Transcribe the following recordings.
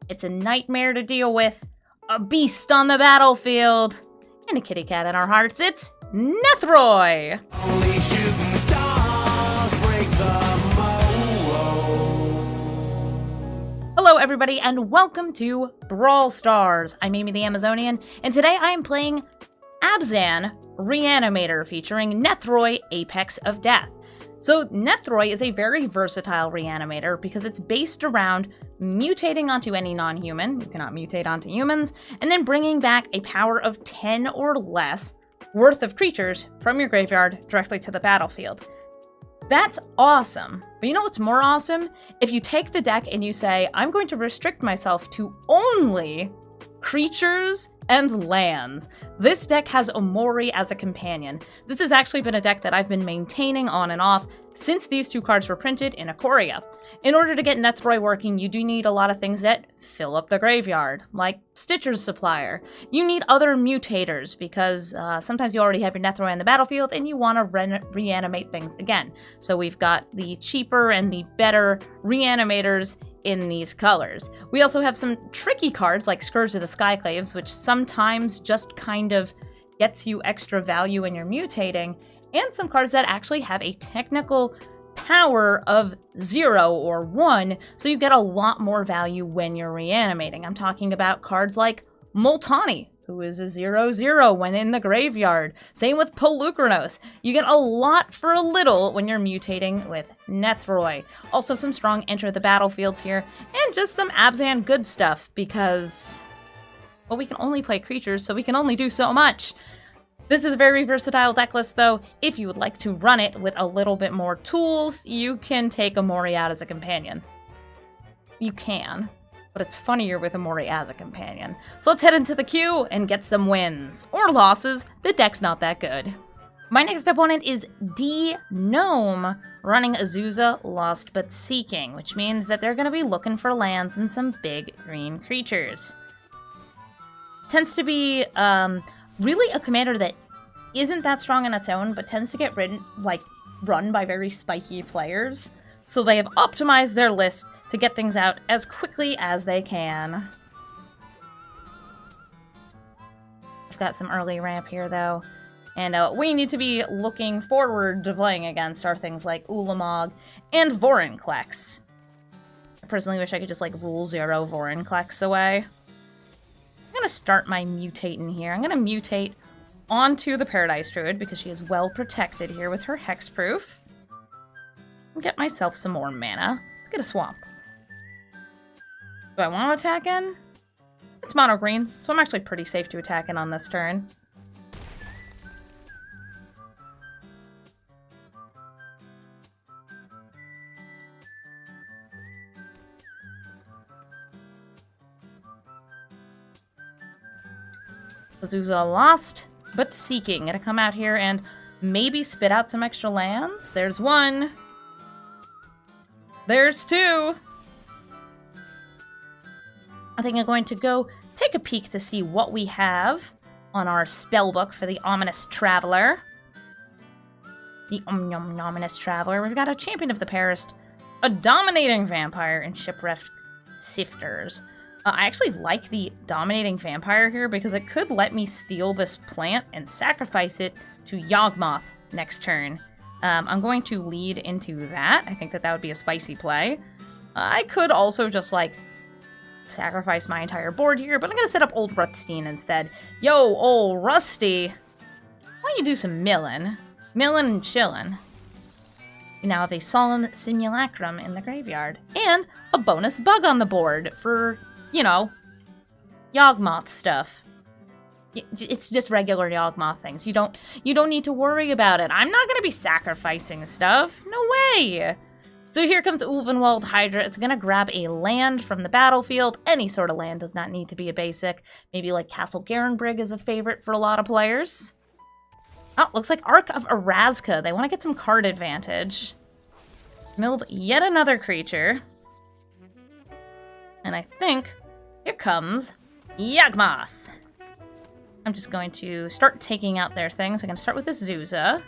It's a nightmare to deal with, a beast on the battlefield, and a kitty cat in our hearts. It's Nethroi! Only shooting stars break the mold. Hello everybody, and welcome to Brawl Stars. I'm Amy the Amazonian, and today I am playing Abzan, Reanimator, featuring Nethroi, Apex of Death. So Nethroi is a very versatile Reanimator because it's based around mutating onto any non-human, you cannot mutate onto humans, and then bringing back a power of 10 or less worth of creatures from your graveyard directly to the battlefield. That's awesome. But you know what's more awesome? If you take the deck and you say, I'm going to restrict myself to only creatures and lands. This deck has Umori as a companion. This has actually been a deck that I've been maintaining on and off since these two cards were printed in Ikoria. In order to get Nethroi working, you do need a lot of things that fill up the graveyard, like Stitcher's Supplier. You need other mutators, because sometimes you already have your Nethroi on the battlefield and you want to reanimate things again. So we've got the cheaper and the better reanimators in these colors. We also have some tricky cards like Scourge of the Skyclaves, which sometimes just kind of gets you extra value when you're mutating, and some cards that actually have a technical power of 0 or 1, so you get a lot more value when you're reanimating. I'm talking about cards like Multani, who is a 0/0 when in the graveyard. Same with Polukranos. You get a lot for a little when you're mutating with Nethroi. Also some strong enter the battlefields here, and just some Abzan good stuff, because, well, we can only play creatures, so we can only do so much. This is a very versatile deck list, though. If you would like to run it with a little bit more tools, you can take Umori out as a companion. You can, but it's funnier with Umori as a companion. So let's head into the queue and get some wins. Or losses. The deck's not that good. My next opponent is D Gnome, running Azusa Lost But Seeking, which means that they're going to be looking for lands and some big green creatures. Tends to be really a commander that isn't that strong on its own, but tends to get run by very spiky players. So they have optimized their list to get things out as quickly as they can. I've got some early ramp here, though. And we need to be looking forward to playing against are things like Ulamog and Vorinclex. I personally wish I could just, rule 0 Vorinclex away. I'm going to start my mutating here. I'm going to mutate onto the Paradise Druid because she is well protected here with her Hexproof. And get myself some more mana. Let's get a Swamp. Do I want to attack in? It's mono green, so I'm actually pretty safe to attack in on this turn. Azusa Lost But Seeking. Gonna come out here and maybe spit out some extra lands. There's one. There's two. I think I'm going to go take a peek to see what we have on our spellbook for the Ominous Traveler. The Ominous Traveler. We've got a Champion of the Past, a Dominating Vampire, and Shipwrecked Sifters. I actually like the Dominating Vampire here because it could let me steal this plant and sacrifice it to Yawgmoth next turn. I'm going to lead into that. I think that would be a spicy play. I could also just, sacrifice my entire board here, but I'm going to set up Old Rutstein instead. Yo, Old Rusty! Why don't you do some milling? Milling and chillin'. We now have a Solemn Simulacrum in the graveyard, and a bonus bug on the board for, you know, Yawgmoth stuff. It's just regular Yawgmoth things. You don't need to worry about it. I'm not going to be sacrificing stuff. No way! So here comes Ulvenwald Hydra. It's going to grab a land from the battlefield. Any sort of land does not need to be a basic. Maybe like Castle Garenbrig is a favorite for a lot of players. Oh, looks like Ark of Erazka. They want to get some card advantage. Milled yet another creature. And I think here comes Yawgmoth. I'm just going to start taking out their things. I'm going to start with Azusa.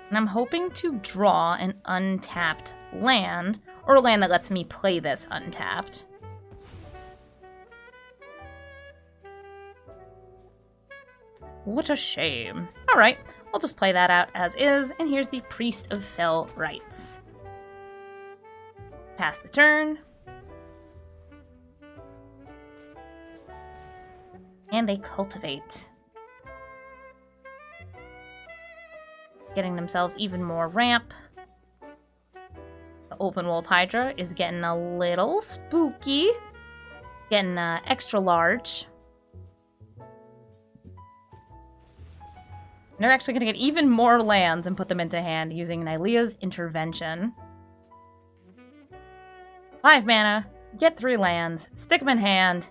And I'm hoping to draw an untapped land, or a land that lets me play this untapped. What a shame. Alright, I'll just play that out as is, and here's the Priest of Fell Rites. Pass the turn. And they cultivate. Getting themselves even more ramp. The Ulvenwold Hydra is getting a little spooky. Getting extra large. And they're actually going to get even more lands and put them into hand using Nylea's Intervention. 5 mana, get 3 lands, stick them in hand.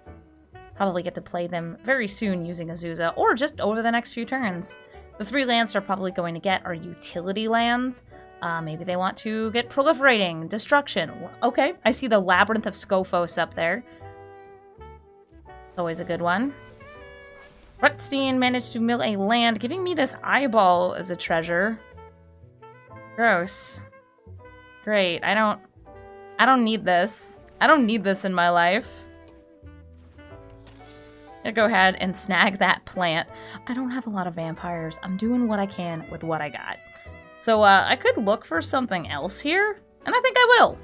Probably get to play them very soon using Azusa, or just over the next few turns. The 3 lands they're probably going to get are utility lands. Maybe they want to get Proliferating, Destruction. Okay, I see the Labyrinth of Skophos up there. Always a good one. Rutstein managed to mill a land, giving me this eyeball as a treasure. Gross. Great, I don't need this. I don't need this in my life. I'll go ahead and snag that plant. I don't have a lot of vampires. I'm doing what I can with what I got. So I could look for something else here, and I think I will.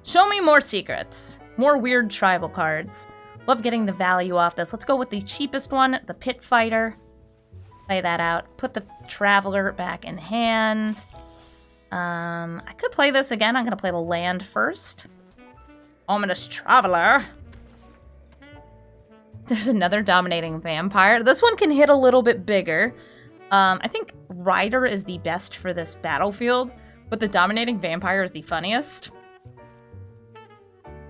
Show me more secrets. More weird tribal cards. Love getting the value off this. Let's go with the cheapest one, the Pit Fighter. Play that out. Put the Traveler back in hand. I could play this again. I'm going to play the land first. Ominous Traveler. There's another Dominating Vampire. This one can hit a little bit bigger. I think Rider is the best for this battlefield, but the Dominating Vampire is the funniest.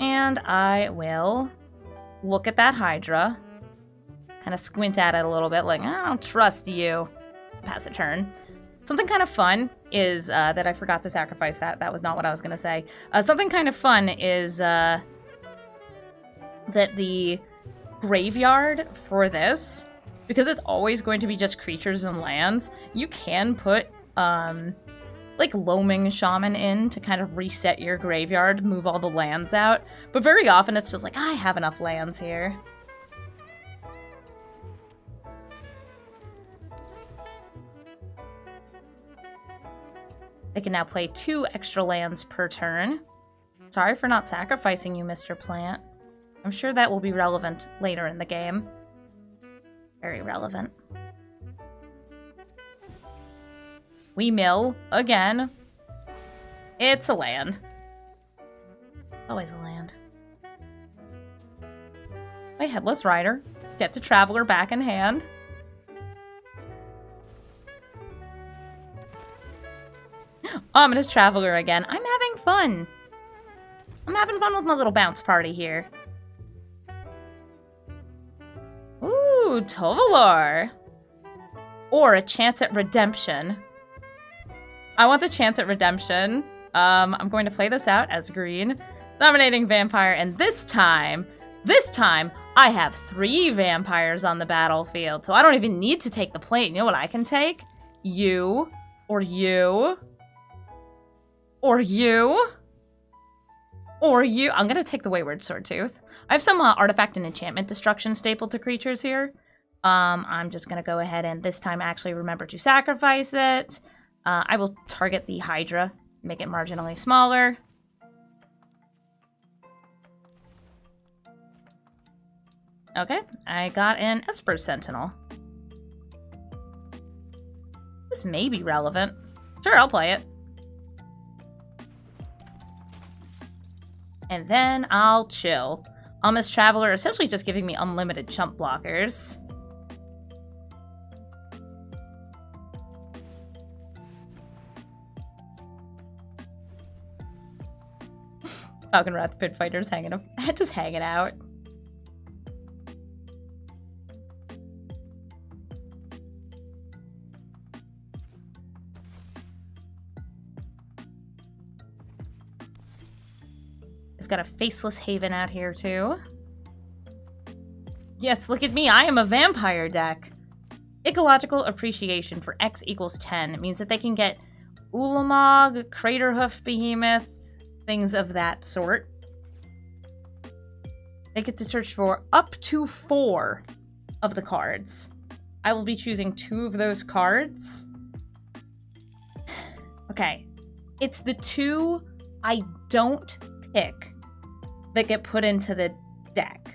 And I will look at that Hydra. Kind of squint at it a little bit, like, I don't trust you. Pass a turn. Something kind of fun is that I forgot to sacrifice that. That was not what I was going to say. Something kind of fun is that the graveyard for this, because it's always going to be just creatures and lands, you can put like Loaming Shaman in to kind of reset your graveyard, move all the lands out. But very often it's just like, I have enough lands here. I can now play 2 extra lands per turn. Sorry for not sacrificing you, Mr. Plant. I'm sure that will be relevant later in the game. Very relevant. We mill again. It's a land. Always a land. Play Headless Rider. Get the Traveler back in hand. Ominous Traveler again. I'm having fun. I'm having fun with my little bounce party here. Ooh, Tovalor. Or a Chance at Redemption. I want the Chance at Redemption. I'm going to play this out as green. Dominating Vampire, and this time, I have 3 vampires on the battlefield, so I don't even need to take the plate. You know what I can take? You, or you, or you, or you. I'm gonna take the Wayward Swordtooth. I have some artifact and enchantment destruction stapled to creatures here. I'm just gonna go ahead and this time actually remember to sacrifice it. I will target the Hydra, make it marginally smaller. Okay, I got an Esper Sentinel. This may be relevant. Sure, I'll play it. And then I'll chill. Ominous Traveler essentially just giving me unlimited chump blockers. Falconwrath Pit Fighter's just hanging out. I've got a Faceless Haven out here too. Yes, look at me, I am a vampire deck. Ecological Appreciation for X equals 10. It means that they can get Ulamog, Craterhoof Behemoth, things of that sort. They get to search for up to 4 of the cards. I will be choosing 2 of those cards. Okay. It's the 2 I don't pick that get put into the deck.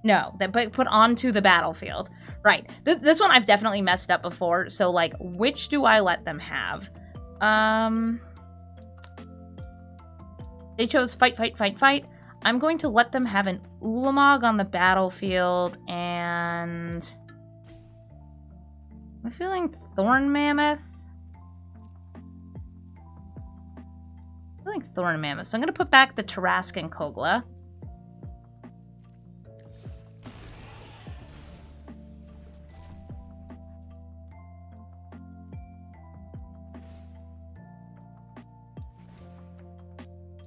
No, that put onto the battlefield. Right. This one I've definitely messed up before. So, like, which do I let them have? They chose fight, fight, fight, fight. I'm going to let them have an Ulamog on the battlefield, and I'm feeling Thorn Mammoth. I'm feeling Thorn Mammoth, so I'm going to put back the Tarrasque Kogla.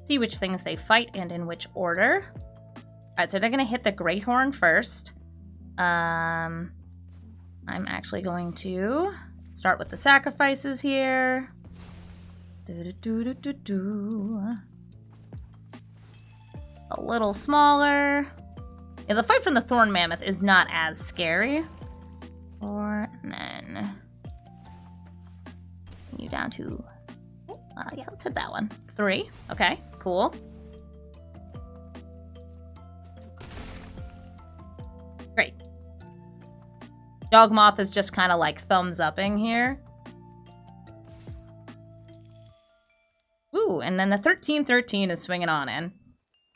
See which things they fight and in which order. Alright, so they're going to hit the Greathorn first. I'm actually going to start with the sacrifices here. A little smaller. Yeah, the fight from the Thorn Mammoth is not as scary. 4, and then you down to... yeah, let's hit that one. 3. Okay, cool. Great. Dogmoth is just kind of like thumbs-upping here. Ooh, and then the 13-13 is swinging on in.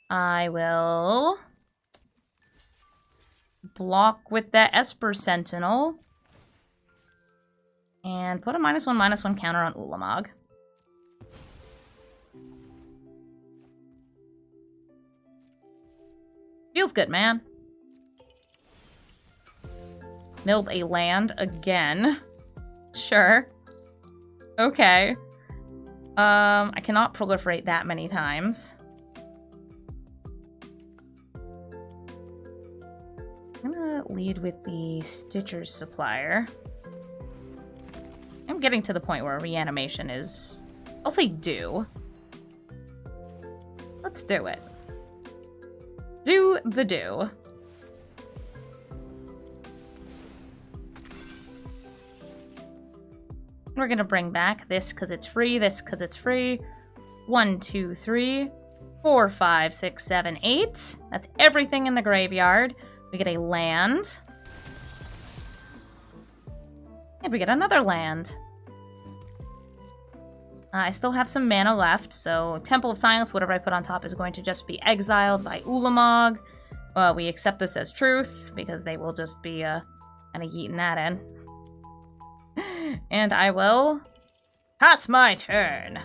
I will block with the Esper Sentinel and put a -1/-1 counter on Ulamog. Feels good, man. Milled a land again. Sure. Okay. I cannot proliferate that many times. I'm gonna lead with the Stitcher's Supplier. I'm getting to the point where reanimation is, I'll say due. Let's do it. Do the do. We're gonna bring back this because it's free, this because it's free. 1, 2, 3, 4, 5, 6, 7, 8. That's everything in the graveyard. We get a land. And we get another land. I still have some mana left, so Temple of Silence, whatever I put on top, is going to just be exiled by Ulamog. We accept this as truth, because they will just be kind of yeeting that in. And I will pass my turn.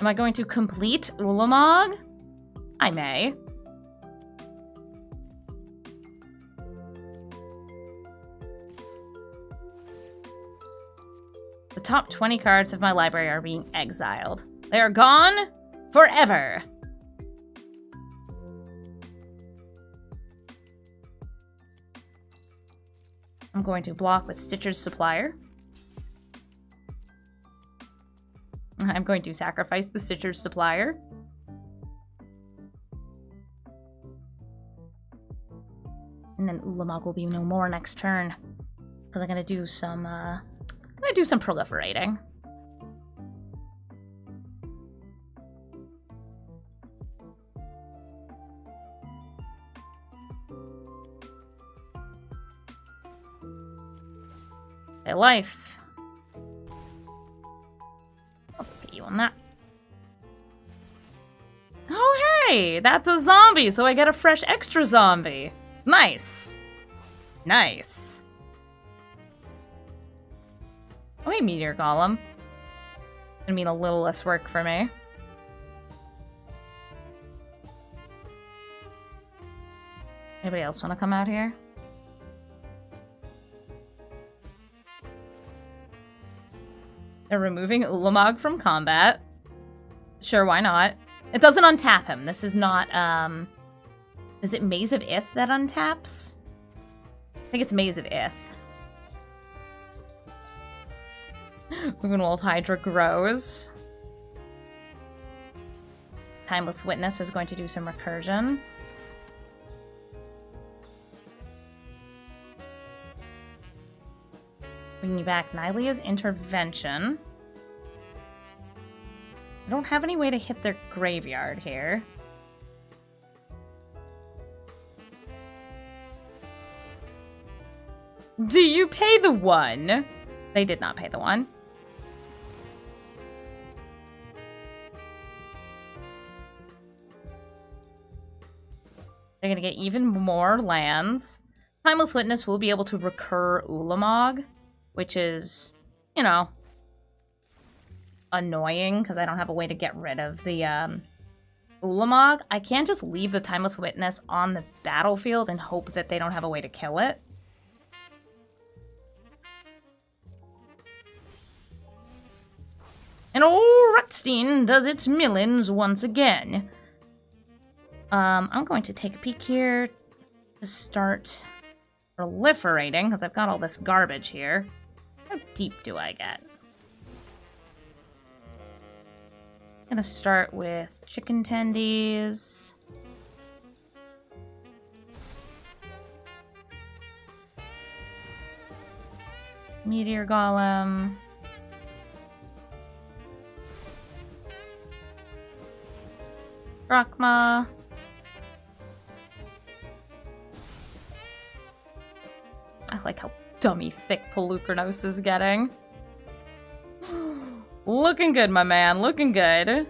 Am I going to complete Ulamog? I may. The top 20 cards of my library are being exiled. They are gone forever. I'm going to block with Stitcher's Supplier. I'm going to sacrifice the Stitcher's Supplier. And then Ulamog will be no more next turn. Because I'm going to do some, proliferating. A life. I'll take you on that. Oh, hey! That's a zombie, so I get a fresh extra zombie. Nice. Nice. Oh, hey, Meteor Golem. Gonna mean a little less work for me. Anybody else want to come out here? They're removing Ulamog from combat. Sure, why not? It doesn't untap him. This is not, is it Maze of Ith that untaps? I think it's Maze of Ith. Ulvenwald Hydra grows. Timeless Witness is going to do some recursion. Bringing back Nylea's Intervention. I don't have any way to hit their graveyard here. Do you pay the 1? They did not pay the 1. They're going to get even more lands. Timeless Witness will be able to recur Ulamog, which is, you know, annoying because I don't have a way to get rid of the Ulamog. I can't just leave the Timeless Witness on the battlefield and hope that they don't have a way to kill it. And Old Rutstein does its millins once again. I'm going to take a peek here to start proliferating, because I've got all this garbage here. How deep do I get? I'm gonna start with chicken tendies. Meteor Golem. Drachma. I like how dummy thick Polukranos is getting. Looking good, my man. Looking good.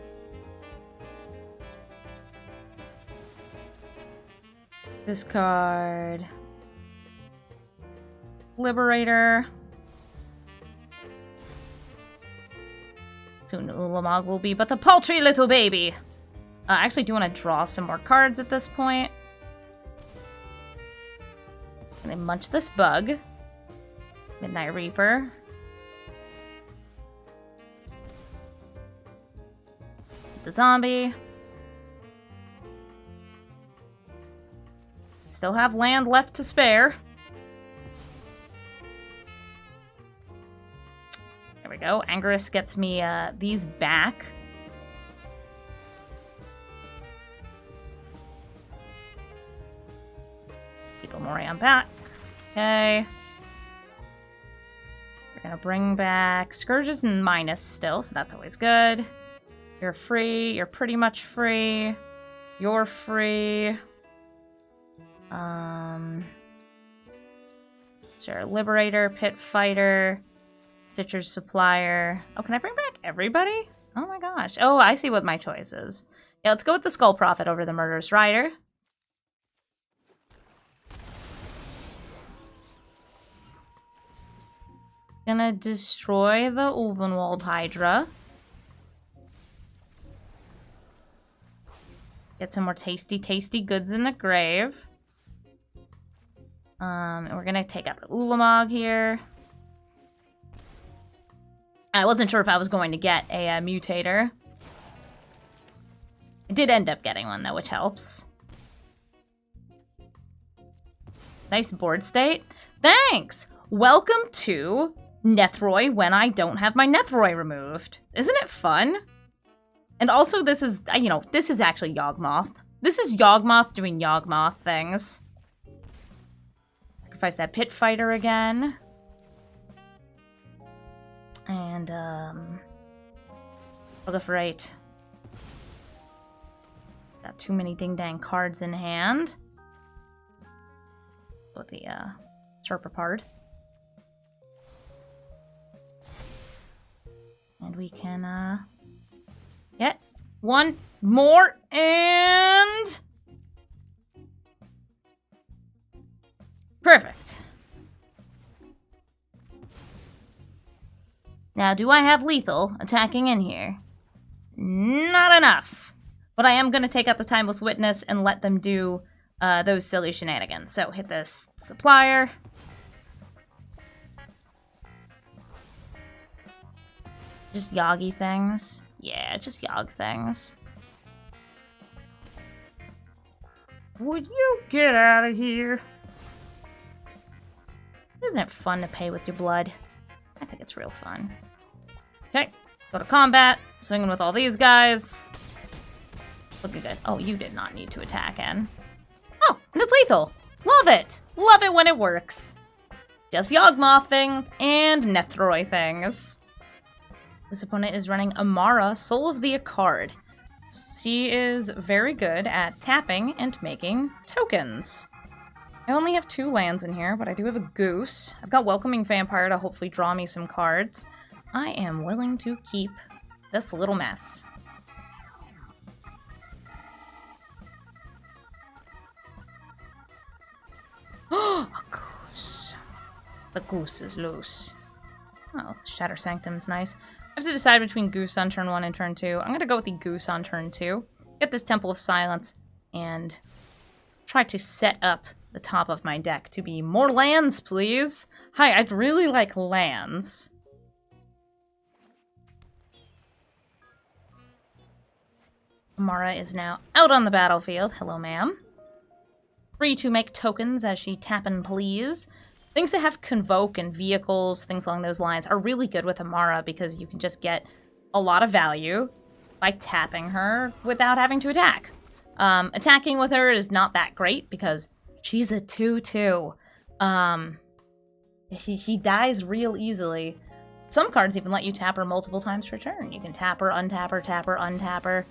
Discard. Liberator. Soon Ulamog will be but a paltry little baby. I actually do want to draw some more cards at this point. And then munch this bug. Midnight Reaper. The zombie. Still have land left to spare. There we go. Angerus gets me these back. Keep Umori on back. Okay. We're gonna bring back Scourges and Minus still, so that's always good. You're free. You're pretty much free. You're free. Sure. Liberator, Pit Fighter, Stitcher's Supplier. Oh, can I bring back everybody? Oh my gosh. Oh, I see what my choice is. Yeah, let's go with the Skull Prophet over the Murderous Rider. Gonna destroy the Ulvenwald Hydra. Get some more tasty, tasty goods in the grave. And we're gonna take out the Ulamog here. I wasn't sure if I was going to get a mutator. I did end up getting one though, which helps. Nice board state. Thanks! Welcome to Nethroi when I don't have my Nethroi removed. Isn't it fun? And also this is, you know, this is actually Yawgmoth. This is Yawgmoth doing Yawgmoth things. Sacrifice that Pit Fighter again. And, proliferate. Got too many ding-dang cards in hand. With the, Serpapard. And we can, get one more, and... Perfect. Now, do I have lethal attacking in here? Not enough. But I am going to take out the Timeless Witness and let them do those silly shenanigans. So, hit this Supplier. Just Yoggy things. Yeah, just Yogg things. Would you get out of here? Isn't it fun to pay with your blood? I think it's real fun. Okay, go to combat. Swinging with all these guys. Looking good. Oh, you did not need to attack, N. Oh, and it's lethal. Love it. Love it when it works. Just Yawgmoth things and Nethroi things. This opponent is running Amara, Soul of the Akkad. She is very good at tapping and making tokens. I only have 2 lands in here, but I do have a Goose. I've got Welcoming Vampire to hopefully draw me some cards. I am willing to keep this little mess. A goose. The goose is loose. Oh, Shatter Sanctum's nice. I have to decide between Goose on turn 1 and turn 2. I'm going to go with the Goose on turn 2. Get this Temple of Silence and try to set up the top of my deck to be more lands, please. Hi, I'd really like lands. Amara is now out on the battlefield. Hello, ma'am. Free to make tokens as she tap and please. Things that have Convoke and vehicles, things along those lines, are really good with Amara because you can just get a lot of value by tapping her without having to attack. Attacking with her is not that great because she's a 2/2. She dies real easily. Some cards even let you tap her multiple times per turn. You can tap her, untap her, tap her, untap her.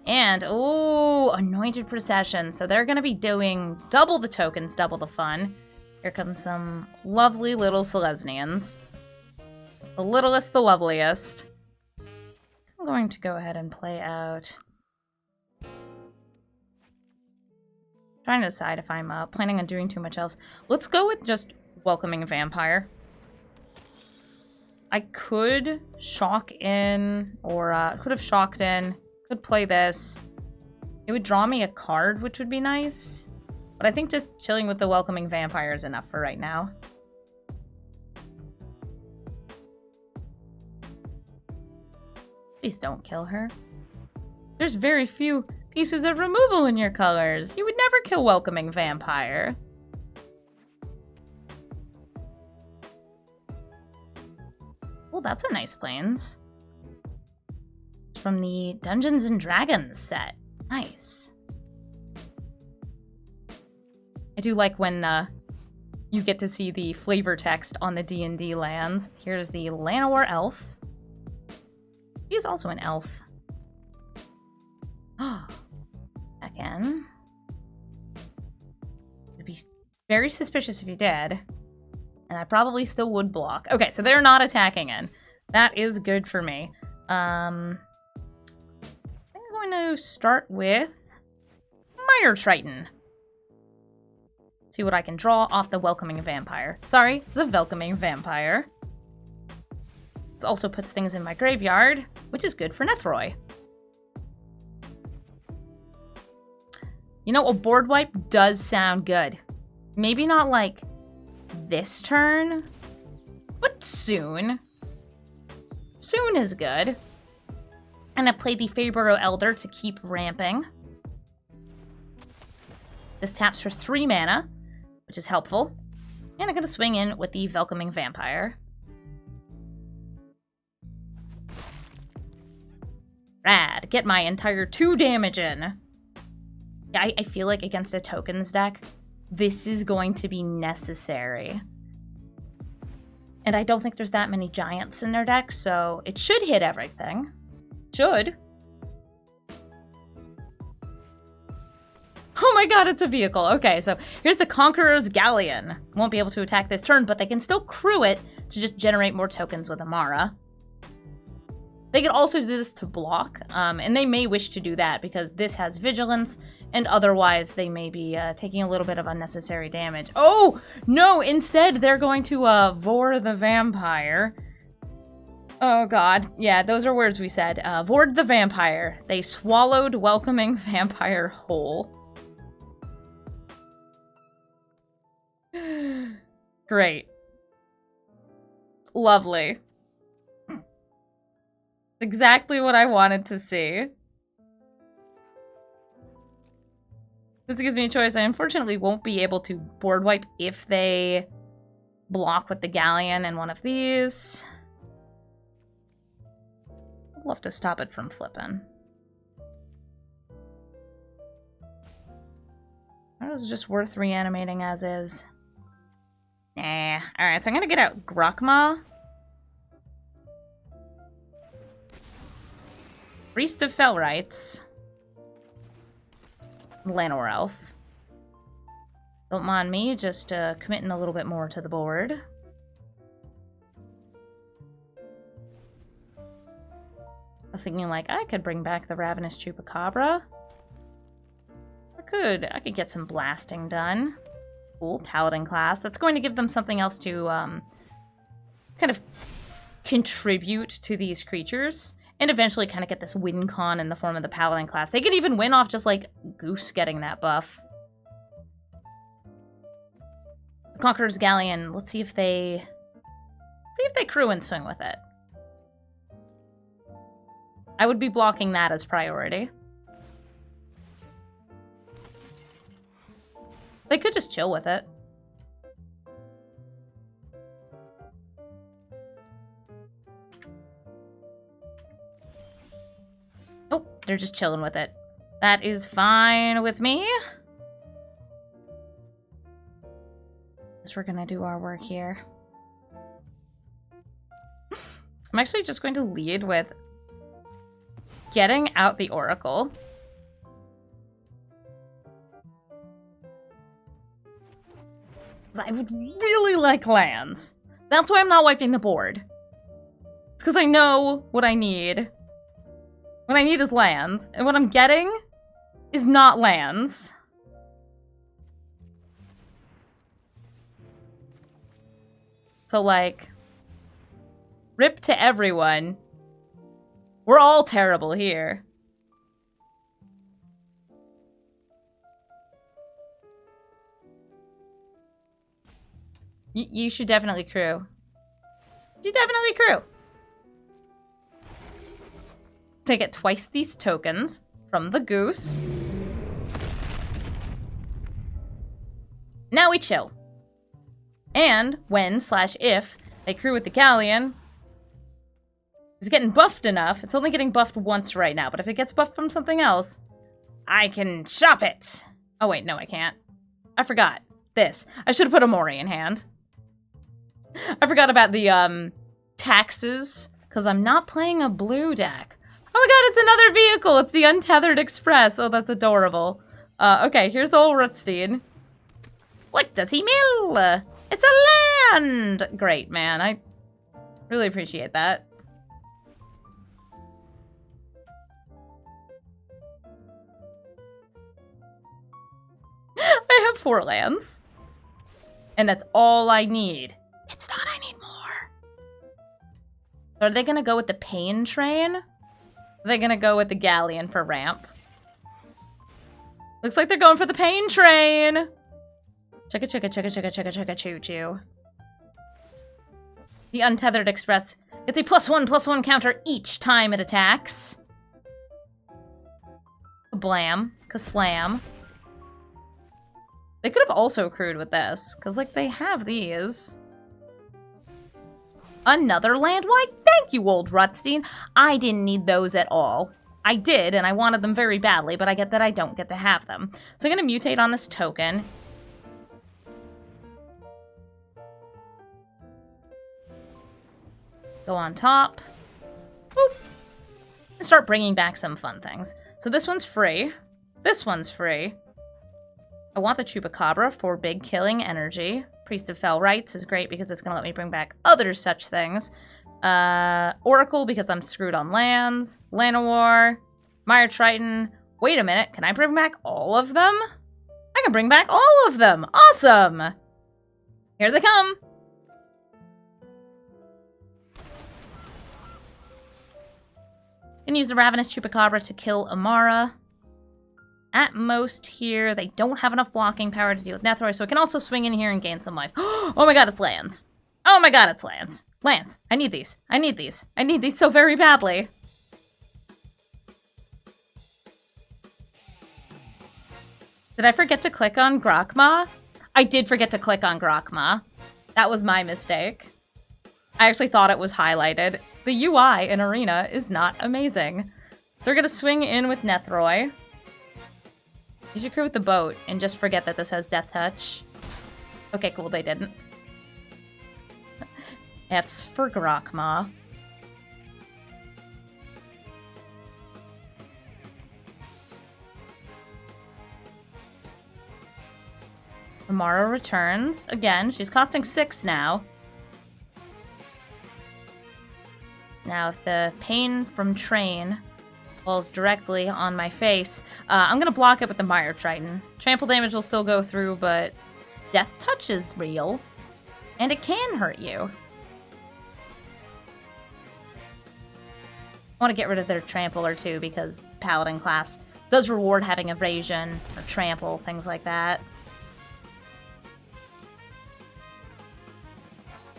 And, oh, Anointed Procession. So they're going to be doing double the tokens, double the fun. Here comes some lovely little Selesnians. The littlest, the loveliest. I'm going to go ahead and play out. Trying to decide if I'm planning on doing too much else. Let's go with just Welcoming Vampire. I could shock in, or could have shocked in. Could play this. It would draw me a card, which would be nice. But I think just chilling with the Welcoming Vampire is enough for right now. Please don't kill her. There's very few pieces of removal in your colors. You would never kill Welcoming Vampire. Oh, that's a nice Plains. From the Dungeons and Dragons set. Nice. I do like when you get to see the flavor text on the D&D lands. Here's the Llanowar Elf. He's also an elf. Again. I'd be very suspicious if you did. And I probably still would block. Okay, so they're not attacking in. That is good for me. I'm going to start with Mire Triton. See what I can draw off the Welcoming Vampire. Sorry, the Welcoming Vampire. This also puts things in my graveyard, which is good for Nethroi. You know, a board wipe does sound good. Maybe not like this turn, but soon. Soon is good. And I play the Faeburrow Elder to keep ramping. This taps for 3 mana, which is helpful. And I'm going to swing in with the Welcoming Vampire. Rad. Get my entire 2 damage in. Yeah, I feel like against a tokens deck, this is going to be necessary. And I don't think there's that many giants in their deck, so it should hit everything. Should. Oh my god, it's a vehicle. Okay, so here's the Conqueror's Galleon. Won't be able to attack this turn, but they can still crew it to just generate more tokens with Amara. They could also do this to block, and they may wish to do that because this has Vigilance, and otherwise they may be taking a little bit of unnecessary damage. Oh, no, instead they're going to Vor the Vampire. Oh god, yeah, those are words we said. Vord the Vampire. They swallowed Welcoming Vampire whole. Great. Lovely. Exactly what I wanted to see. This gives me a choice. I unfortunately won't be able to board wipe if they block with the Galleon and one of these. We'll have to stop it from flipping. That was just worth reanimating as is. Nah. Alright, so I'm gonna get out Grokma. Priest of Felrites. Llanowar Elf. Don't mind me, just committing a little bit more to the board. I was thinking, like, I could bring back the Ravenous Chupacabra. I could get some blasting done. Cool, Paladin class. That's going to give them something else to, kind of contribute to these creatures. And eventually kind of get this win con in the form of the Paladin class. They could even win off just, like, Goose getting that buff. The Conqueror's Galleon. Let's see if they crew and swing with it. I would be blocking that as priority. They could just chill with it. Oh, they're just chilling with it. That is fine with me. Guess we're gonna do our work here. I'm actually just going to lead with getting out the Oracle. I would really like lands. That's why I'm not wiping the board. It's because I know what I need. What I need is lands, and what I'm getting is not lands. So, like, rip to everyone. We're all terrible here. You should definitely crew. You should definitely crew. To get twice these tokens from the Goose. Now we chill. And when/if they crew with the Galleon, it's getting buffed enough. It's only getting buffed once right now, but if it gets buffed from something else, I can chop it. Oh wait, no I can't. I forgot. This. I should have put Umori in hand. I forgot about the taxes, because I'm not playing a blue deck. Oh my god, it's another vehicle! It's the Untethered Express. Oh, that's adorable. Okay, here's Old Rutstein. What does he mill? It's a land! Great, man. I really appreciate that. I have 4 lands. And that's all I need. It's not, I need more. So are they gonna go with the Pain Train? Are they gonna go with the Galleon for ramp? Looks like they're going for the Pain Train. Chugga chugga chugga chugga chugga chugga choo choo. The Untethered Express gets a +1/+1 counter each time it attacks. Blam. Kaslam. They could have also crewed with this, because, like, they have these. Another land? Why, thank you, Old Rutstein. I didn't need those at all. I did, and I wanted them very badly, but I get that I don't get to have them. So I'm going to mutate on this token. Go on top. Boop. And start bringing back some fun things. So this one's free. This one's free. I want the Chupacabra for big killing energy. Priest of Felrites is great because it's going to let me bring back other such things. Oracle because I'm screwed on lands. Llanowar. Mire Triton. Wait a minute, can I bring back all of them? I can bring back all of them! Awesome! Here they come! Gonna use the Ravenous Chupacabra to kill Amara. At most here, they don't have enough blocking power to deal with Nethroi, so I can also swing in here and gain some life. Oh my god, it's lands. Oh my god, it's lands. Lands. I need these. I need these. I need these so very badly. Did I forget to click on Grokma? I did forget to click on Grokma. That was my mistake. I actually thought it was highlighted. the UI in Arena is not amazing. So we're gonna swing in with Nethroi. You should crew with the boat and just forget that this has Death Touch. Okay, cool, they didn't. F's for Grokma. Amara returns. Again, she's costing 6 now. Now, if the pain from Train falls directly on my face, I'm gonna block it with the Mire Triton. Trample damage will still go through, but Death Touch is real. And it can hurt you. I want to get rid of their Trample or two because Paladin class does reward having Evasion or Trample, things like that.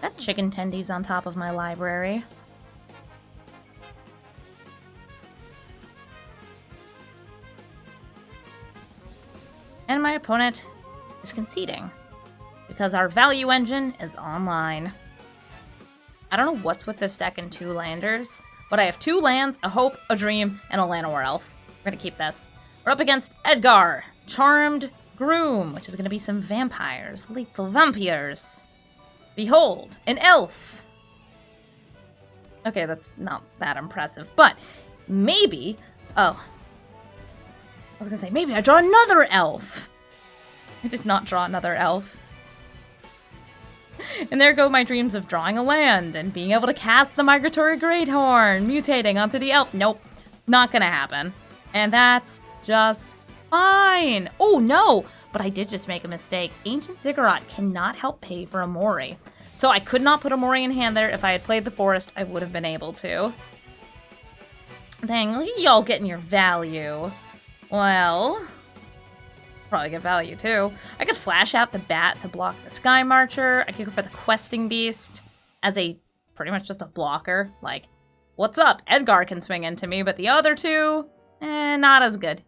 That chicken tendy's on top of my library. And my opponent is conceding because our value engine is online. I don't know what's with this deck in 2 landers, but I have 2 lands, a Hope, a Dream, and a Llanowar Elf. We're gonna keep this. We're up against Edgar, Charmed Groom, which is gonna be some vampires, lethal vampires. Behold, an elf. Okay, that's not that impressive, but maybe, oh. I was gonna say, maybe I draw another elf. I did not draw another elf. And there go my dreams of drawing a land and being able to cast the Migratory Greathorn, mutating onto the elf. Nope, not gonna happen. And that's just fine. Oh no, but I did just make a mistake. Ancient Ziggurat cannot help pay for Umori. So I could not put Umori in hand there. If I had played the forest, I would have been able to. Dang, look at y'all getting your value. Well, probably get value too. I could flash out the bat to block the Sky Marcher. I could go for the Questing Beast as a pretty much just a blocker. Like, what's up? Edgar can swing into me, but the other two, not as good.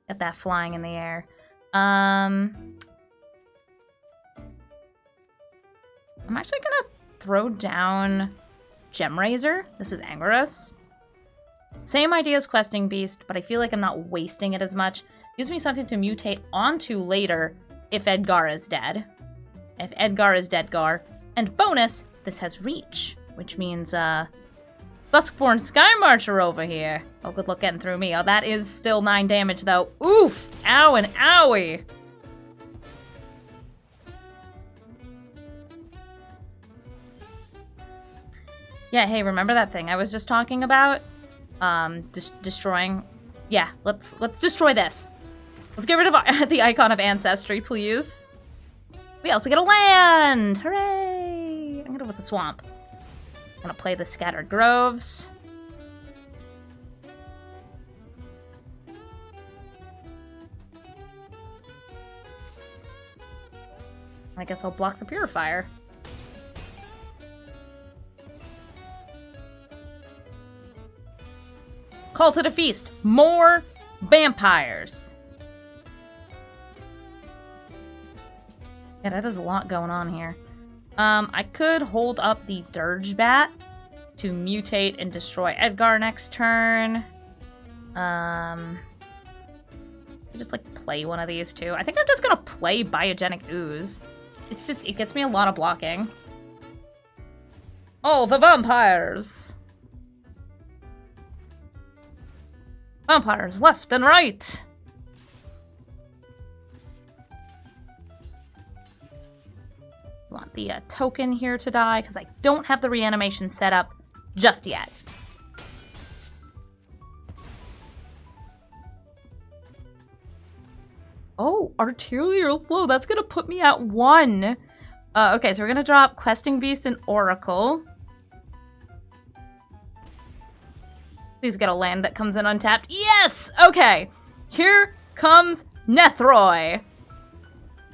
Get that flying in the air. I'm actually gonna throw down Gemrazer. This is Angerus. Same idea as Questing Beast, but I feel like I'm not wasting it as much. Gives me something to mutate onto later if Edgar is dead. If Edgar is Deadgar. And bonus, this has reach, which means, Duskborn Sky Marcher over here. Oh, good luck getting through me. Oh, that is still 9 damage, though. Oof! Ow and owie! Yeah, hey, remember that thing I was just talking about? Destroying... Yeah, let's destroy this. Let's get rid of the Icon of Ancestry, please. We also get a land! Hooray! I'm gonna go with the Swamp. I'm gonna play the Scattered Groves. I guess I'll block the Purifier. Call to the feast. More vampires. Yeah, that is a lot going on here. I could hold up the Dirge Bat to mutate and destroy Edgar next turn. Just like play one of these two. I think I'm just gonna play Biogenic Ooze. It's just, it gets me a lot of blocking. Oh, the vampires! Vampires left and right! Want the token here to die, because I don't have the reanimation set up just yet. Oh, Arterial Flow, that's gonna put me at 1. Okay, so we're gonna drop Questing Beast and Oracle. Please get a land that comes in untapped. Yes! Okay, here comes Nethroi.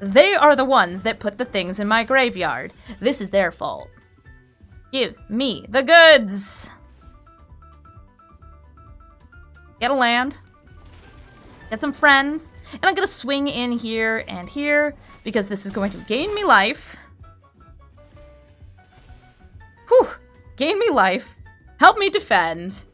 They are the ones that put the things in my graveyard. This is their fault. Give me the goods. Get a land. Get some friends. And I'm going to swing in here and here because this is going to gain me life. Whew. Gain me life. Help me defend.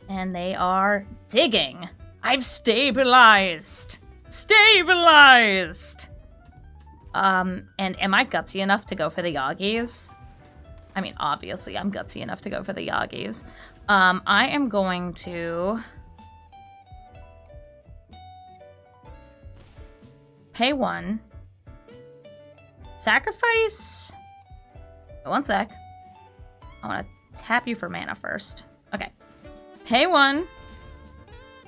And they are digging. I've stabilized. Stabilized. And am I gutsy enough to go for the Yagis? I mean, obviously, I'm gutsy enough to go for the Yagis. I am going to pay 1. Sacrifice. One sec. I want to tap you for mana first. Okay. Pay 1.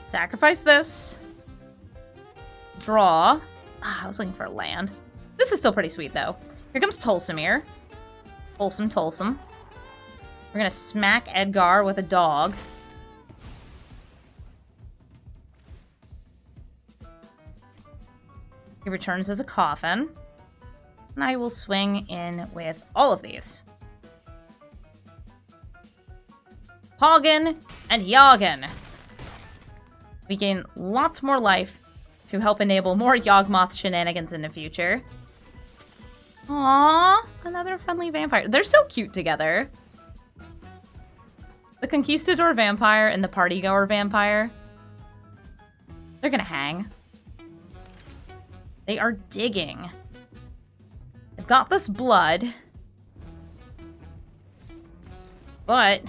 Sacrifice this. Draw. I was looking for land. This is still pretty sweet, though. Here comes Tolsimir. Tolsim. We're gonna smack Edgar with a dog. He returns as a coffin. And I will swing in with all of these. Poggin and Yawgin. We gain lots more life to help enable more Yawgmoth shenanigans in the future. Aww, another friendly vampire. They're so cute together. The Conquistador vampire and the Partygoer vampire. They're gonna hang. They are digging. They've got this blood. But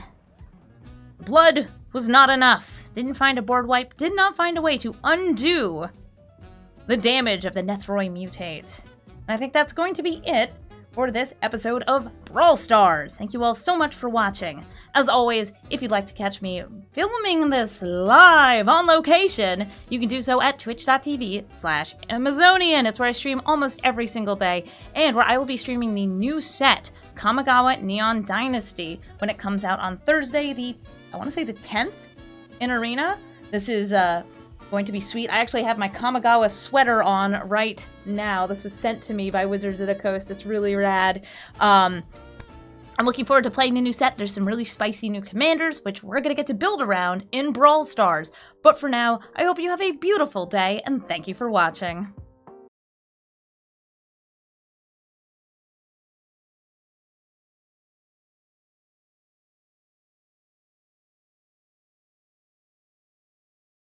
blood was not enough. Didn't find a board wipe. Did not find a way to undo the damage of the Nethroi mutate. And I think that's going to be it for this episode of Brawl Stars. Thank you all so much for watching. As always, if you'd like to catch me filming this live on location, you can do so at twitch.tv/Amazonian. It's where I stream almost every single day, and where I will be streaming the new set, Kamigawa Neon Dynasty, when it comes out on Thursday, I want to say the 10th in Arena. This is going to be sweet. I actually have my Kamigawa sweater on right now. This was sent to me by Wizards of the Coast. It's really rad. I'm looking forward to playing the new set. There's some really spicy new commanders, which we're going to get to build around in Brawl Stars. But for now, I hope you have a beautiful day, and thank you for watching.